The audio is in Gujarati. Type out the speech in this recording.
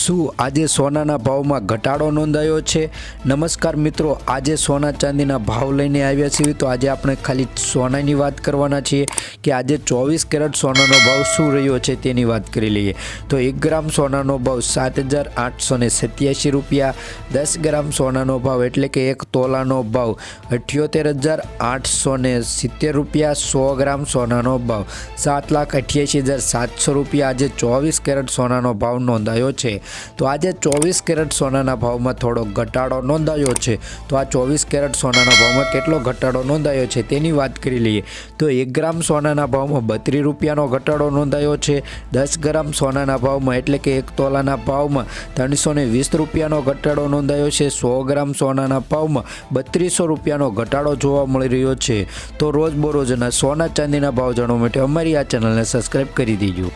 શું આજે સોનાના ભાવમાં ઘટાડો નોંધાયો છે? નમસ્કાર મિત્રો, આજે સોના ચાંદીના ભાવ લઈને આવ્યા છીએ। તો આજે આપણે ખાલી સોનાની વાત કરવાના છીએ કે આજે 24 કેરેટ સોનાનો ભાવ શું રહ્યો છે તેની વાત કરી લઈએ। તો 1 ગ્રામ સોનાનો ભાવ 7,887 રૂપિયા, 10 ગ્રામ સોનાનો ભાવ એટલે કે 1 તોલાનો ભાવ 78,870 રૂપિયા, 100 ગ્રામ સોનાનો ભાવ 7,88,700 રૂપિયા। આજે 24 કેરેટ સોનાનો ભાવ નોંધાયો છે। તો આજે 24 કેરેટ સોનાના ભાવમાં થોડો ઘટાડો નોંધાયો છે। તો આ 24 કેરેટ સોનાના ભાવમાં કેટલો ઘટાડો નોંધાયો છે તેની વાત કરી લઈએ। તો 1 ગ્રામ સોનાના ભાવમાં 32 રૂપિયાનો ઘટાડો નોંધાયો છે। 10 ગ્રામ સોનાના ભાવમાં એટલે કે 1 તોલાના ભાવમાં 320 રૂપિયાનો ઘટાડો નોંધાયો છે। 100 ગ્રામ સોનાના ભાવમાં 3200 રૂપિયાનો ઘટાડો જોવા મળી રહ્યો છે। તો રોજબરોજના સોના ચાંદીના ભાવ જાણવા માટે અમારી આ ચેનલને સબસ્ક્રાઈબ કરી દેજો।